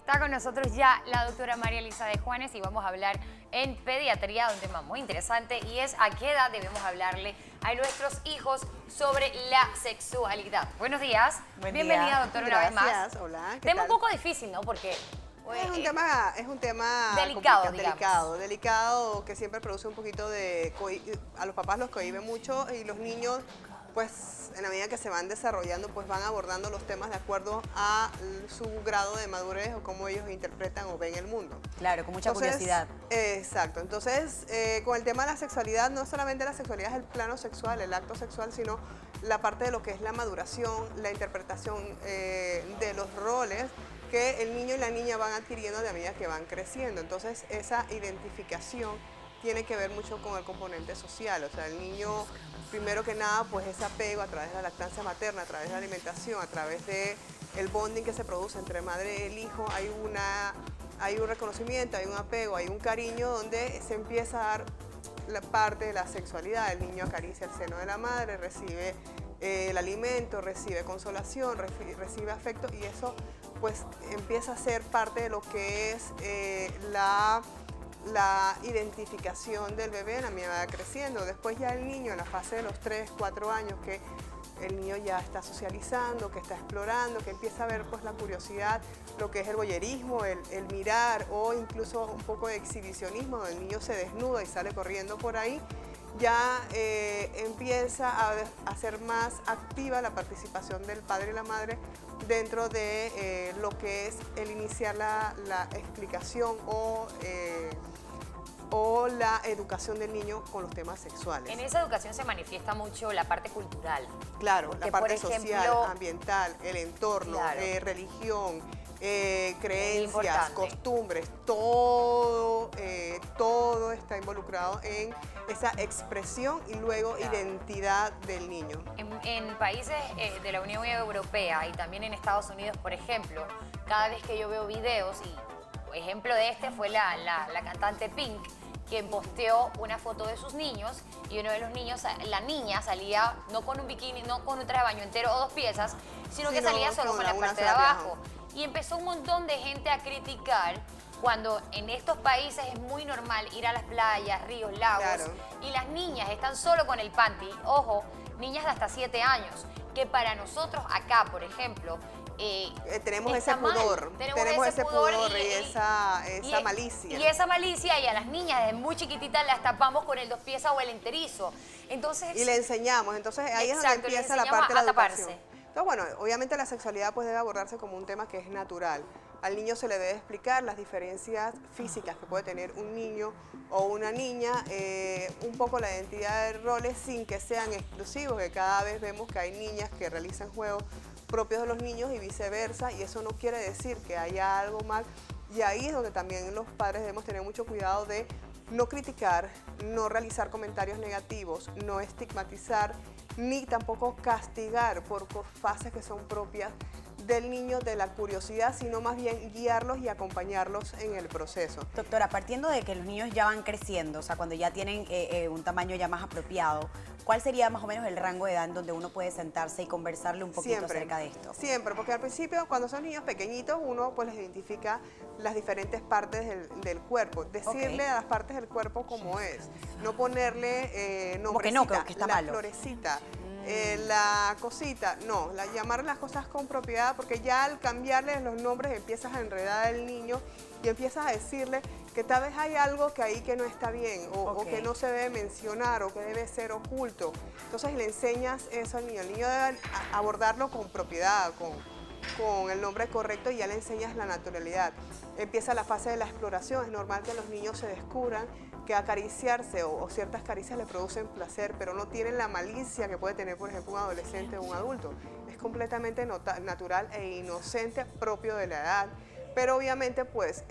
Está con nosotros ya la doctora María Elisa de Juanes y vamos a hablar en pediatría de un tema muy interesante y es a qué edad debemos hablarle a nuestros hijos sobre la sexualidad. Buenos días. Bienvenida, doctora, una vez más. Gracias, hola. ¿Qué tema tal? un poco difícil, ¿no? Porque Es un tema delicado, que siempre produce un poquito de... A los papás los cohíbe mucho y los niños, pues, en la medida que se van desarrollando, pues van abordando los temas de acuerdo a su grado de madurez o cómo ellos interpretan o ven el mundo. Claro, con mucha curiosidad. Exacto. Entonces, con el tema de la sexualidad, no solamente la sexualidad es el plano sexual, el acto sexual, sino la parte de lo que es la maduración, la interpretación de los roles que el niño y la niña van adquiriendo a medida que van creciendo. Entonces, esa identificación tiene que ver mucho con el componente social. O sea, el niño, primero que nada, pues ese apego a través de la lactancia materna, a través de la alimentación, a través de el bonding que se produce entre madre y el hijo, hay un reconocimiento, hay un apego, hay un cariño donde se empieza a dar la parte de la sexualidad. El niño acaricia el seno de la madre, recibe el alimento, recibe consolación, recibe afecto y eso pues empieza a ser parte de lo que es la identificación del bebé en la medida que va creciendo. Después ya el niño en la fase de los 3, 4 años que el niño ya está socializando, que está explorando, que empieza a ver pues la curiosidad, lo que es el voyerismo, el mirar o incluso un poco de exhibicionismo, donde el niño se desnuda y sale corriendo por ahí, ya empieza a ser más activa la participación del padre y la madre dentro de lo que es el iniciar la explicación o la educación del niño con los temas sexuales. en esa educación se manifiesta mucho la parte cultural. Claro, Porque, la parte por ejemplo, social, ambiental, el entorno, claro, religión, creencias, importante. costumbres, todo está involucrado en esa expresión y luego Claro, identidad del niño. En países de la Unión Europea y también en Estados Unidos, por ejemplo, cada vez que yo veo videos, y ejemplo de este fue la cantante Pink, quien posteó una foto de sus niños y uno de los niños, la niña salía no con un bikini, no con un traje de baño entero o 2 piezas, sino que salía solo con la parte de abajo. Y empezó un montón de gente a criticar cuando en estos países es muy normal ir a las playas, ríos, lagos, Claro, y las niñas están solo con el panty. Ojo, niñas de hasta 7 años, que para nosotros acá, por ejemplo, tenemos está ese mal. pudor, Tenemos ese pudor y esa malicia. Y esa malicia, y a las niñas desde muy chiquititas las tapamos con el 2 piezas o el enterizo. Entonces, Y le enseñamos, entonces ahí es exacto, donde le empieza la enseñamos parte de la a taparse. educación. Entonces, bueno, obviamente la sexualidad pues debe abordarse como un tema que es natural. Al niño se le debe explicar las diferencias físicas que puede tener un niño o una niña, un poco la identidad de roles sin que sean exclusivos, que cada vez vemos que hay niñas que realizan juegos propios de los niños y viceversa, y eso no quiere decir que haya algo mal. Y ahí es donde también los padres debemos tener mucho cuidado de no criticar, no realizar comentarios negativos, no estigmatizar, ni tampoco castigar por fases que son propias del niño, de la curiosidad, sino más bien guiarlos y acompañarlos en el proceso. Doctora, partiendo de que los niños ya van creciendo, o sea, cuando ya tienen un tamaño ya más apropiado, ¿cuál sería más o menos el rango de edad en donde uno puede sentarse y conversarle un poquito acerca de esto? Siempre, porque al principio, cuando son niños pequeñitos, uno pues les identifica las diferentes partes del cuerpo. Decirle a las partes del cuerpo como es. No ponerle nombrecita, que está la malo. florecita, la cosita. No, llamar las cosas con propiedad, porque ya al cambiarle los nombres empiezas a enredar al niño y empiezas a decirle que tal vez hay algo que ahí que no está bien o que no se debe mencionar o que debe ser oculto. Entonces le enseñas eso al niño. El niño debe abordarlo con propiedad, con el nombre correcto, y ya le enseñas la naturalidad. Empieza la fase de la exploración. Es normal que los niños se descubran que acariciarse o ciertas caricias le producen placer, pero no tienen la malicia que puede tener, por ejemplo, un adolescente o un adulto. Es completamente natural e inocente, propio de la edad. Pero obviamente pues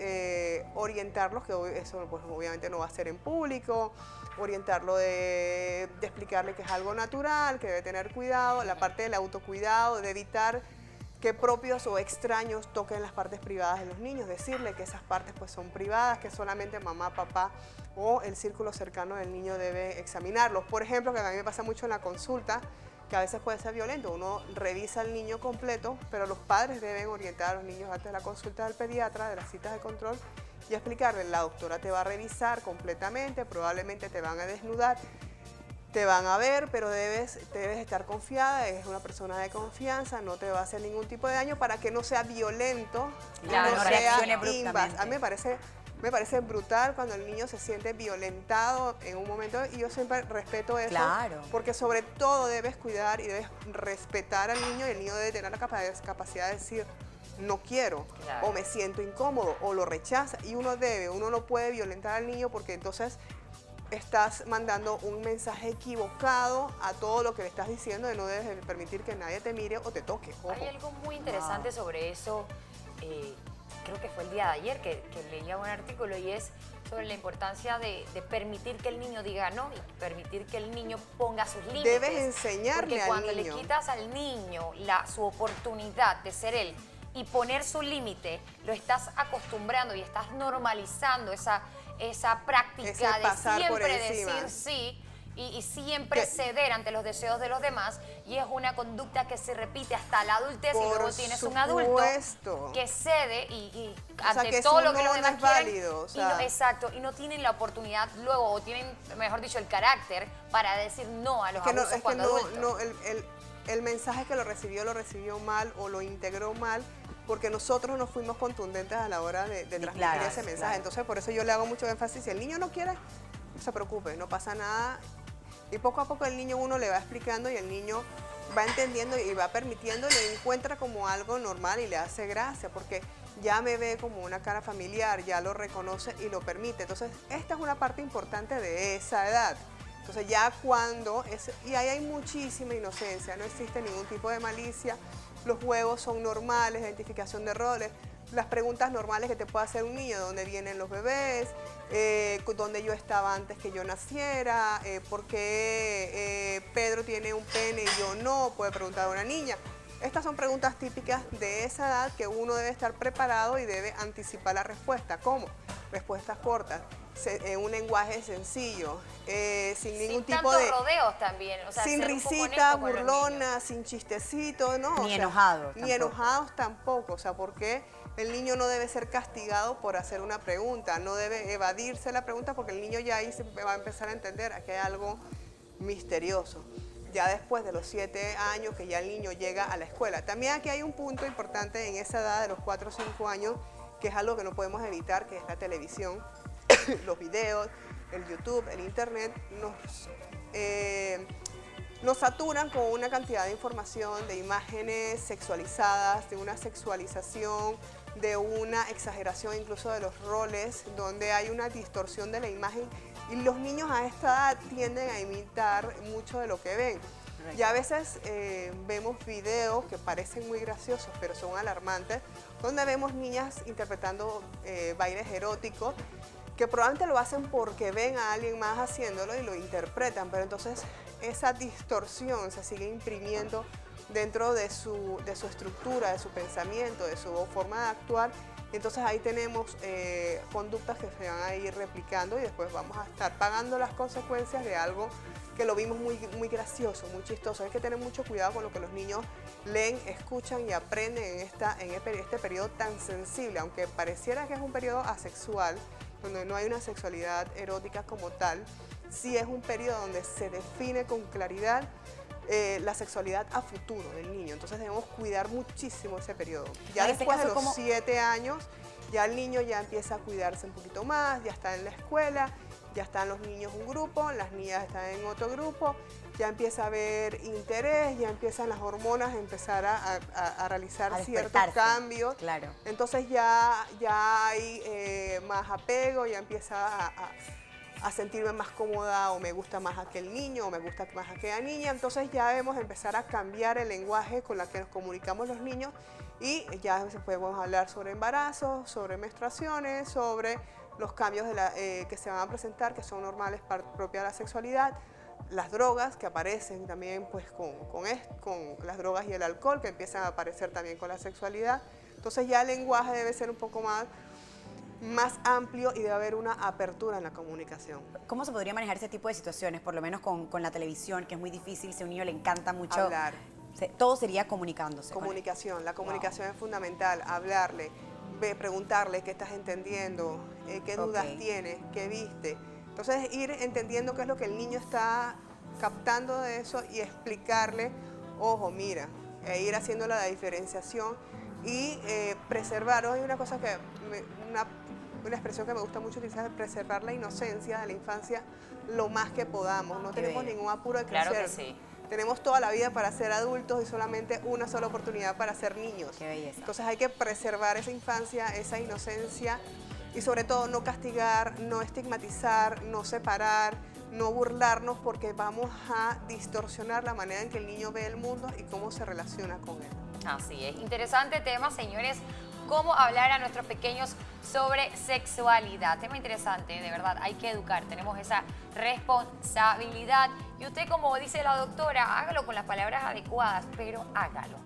orientarlos, que eso pues obviamente no va a ser en público, orientarlo de explicarle que es algo natural, que debe tener cuidado, la parte del autocuidado, de evitar que propios o extraños toquen las partes privadas de los niños, decirle que esas partes pues son privadas, que solamente mamá, papá o el círculo cercano del niño debe examinarlos. Por ejemplo, que a mí me pasa mucho en la consulta, que que a veces puede ser violento. Uno revisa al niño completo, pero los padres deben orientar a los niños antes de la consulta del pediatra, de las citas de control, y explicarle, la doctora te va a revisar completamente, probablemente te van a desnudar, te van a ver, pero debes estar confiada, es una persona de confianza, no te va a hacer ningún tipo de daño para que no sea violento, Claro, no no reaccione sea abruptamente. A mí me parece brutal cuando el niño se siente violentado en un momento, y yo siempre respeto eso, Claro. porque sobre todo debes cuidar y debes respetar al niño, y el niño debe tener la capacidad de decir, no quiero, Claro. o me siento incómodo, o lo rechaza, y uno no puede violentar al niño, porque entonces estás mandando un mensaje equivocado a todo lo que le estás diciendo, de no debes permitir que nadie te mire o te toque. Ojo. Hay algo muy interesante sobre eso, creo que fue el día de ayer que leía un artículo, y es sobre la importancia de permitir que el niño diga no y permitir que el niño ponga sus límites. Debes enseñarle Porque al cuando niño. le quitas al niño su oportunidad de ser él y poner su límite, lo estás acostumbrando y estás normalizando esa práctica Ese de pasar por siempre encima. decir sí y siempre Que- ceder ante los deseos de los demás, y es una conducta que se repite hasta la adultez, y Por luego tienes un adulto supuesto. que cede y sea, ante que todo su lo que no los no demás es quieren, válido, o y no- sea. exacto, y no tienen la oportunidad luego, o tienen, mejor dicho, el carácter para decir no a los abusos Es que cuando adultos. el mensaje que lo recibió mal, o lo integró mal, porque nosotros no fuimos contundentes a la hora de transmitir claro, ese mensaje. claro. Entonces, por eso yo le hago mucho énfasis. Si el niño no quiere, no se preocupe, no pasa nada. Y poco a poco el niño uno le va explicando, y el niño va entendiendo y va permitiendo, y lo encuentra como algo normal y le hace gracia, porque ya me ve como una cara familiar, ya lo reconoce y lo permite. Entonces, esta es una parte importante de esa edad. Entonces, ya cuando y ahí hay muchísima inocencia, no existe ningún tipo de malicia, los juegos son normales, la identificación de roles, las preguntas normales que te puede hacer un niño: ¿dónde vienen los bebés? ¿Dónde yo estaba antes que yo naciera? ¿Por qué Pedro tiene un pene y yo no? Puede preguntar a una niña. Estas son preguntas típicas de esa edad que uno debe estar preparado y debe anticipar la respuesta. ¿Cómo? Respuestas cortas, un lenguaje sencillo, sin ningún tipo tantos de... rodeos también, o sea, sin ser un poco risita, honesto con los burlona, sin chistecito, ¿no? Ni enojados Ni tampoco. enojados tampoco, o sea, porque el niño no debe ser castigado por hacer una pregunta, no debe evadirse la pregunta, porque el niño ya ahí se va a empezar a entender que hay algo misterioso. Ya después de los 7 años que ya el niño llega a la escuela. También aquí hay un punto importante en esa edad de los 4 o 5 años, que es algo que no podemos evitar, que es la televisión, los videos, el YouTube, el Internet, nos saturan con una cantidad de información, de imágenes sexualizadas, de una sexualización, de una exageración incluso de los roles, donde hay una distorsión de la imagen, y los niños a esta edad tienden a imitar mucho de lo que ven. Correcto. Y a veces vemos videos que parecen muy graciosos, pero son alarmantes, donde vemos niñas interpretando bailes eróticos, que probablemente lo hacen porque ven a alguien más haciéndolo y lo interpretan, pero entonces esa distorsión se sigue imprimiendo dentro de su estructura, de su pensamiento, de su forma de actuar. Y entonces ahí tenemos conductas que se van a ir replicando, y después vamos a estar pagando las consecuencias de algo que lo vimos muy, muy gracioso, muy chistoso. Hay que tener mucho cuidado con lo que los niños leen, escuchan y aprenden en este periodo tan sensible, aunque pareciera que es un periodo asexual, donde no hay una sexualidad erótica como tal. Sí es un periodo donde se define con claridad la sexualidad a futuro del niño. Entonces debemos cuidar muchísimo ese periodo. Ya En este después de caso, los ¿cómo? 7 años, ya el niño ya empieza a cuidarse un poquito más, ya está en la escuela, ya están los niños en un grupo, las niñas están en otro grupo, ya empieza a haber interés, ya empiezan las hormonas a empezar a realizar A ciertos despertarse, cambios. claro. Entonces ya hay más apego, ya empieza a sentirme más cómoda, o me gusta más aquel niño, o me gusta más aquella niña. Entonces ya debemos empezar a cambiar el lenguaje con el que nos comunicamos los niños, y ya podemos hablar sobre embarazos, sobre menstruaciones, sobre los cambios que se van a presentar, que son normales, propias de la sexualidad, las drogas que aparecen también pues con las drogas y el alcohol, que empiezan a aparecer también con la sexualidad. Entonces ya el lenguaje debe ser un poco más amplio y debe haber una apertura en la comunicación. ¿Cómo se podría manejar ese tipo de situaciones? Por lo menos con la televisión, que es muy difícil, si a un niño le encanta mucho. Hablar. Todo sería comunicándose. Comunicación, la comunicación es fundamental, hablarle, preguntarle qué estás entendiendo, qué dudas tienes, qué viste. Entonces ir entendiendo qué es lo que el niño está captando de eso y explicarle, ojo, mira, e ir haciendo la diferenciación y preservar. Hay una cosa que, una expresión que me gusta mucho utilizar, es preservar la inocencia de la infancia lo más que podamos. No tenemos ningún apuro de crecer. Claro que sí. Tenemos toda la vida para ser adultos y solamente una sola oportunidad para ser niños. Qué belleza. Entonces hay que preservar esa infancia, esa inocencia y sobre todo no castigar, no estigmatizar, no separar, no burlarnos porque vamos a distorsionar la manera en que el niño ve el mundo y cómo se relaciona con él. Así es. Interesante tema, señores. Cómo hablar a nuestros pequeños sobre sexualidad. Tema interesante, de verdad. Hay que educar. Tenemos esa responsabilidad. Y usted, como dice la doctora, hágalo con las palabras adecuadas, pero hágalo.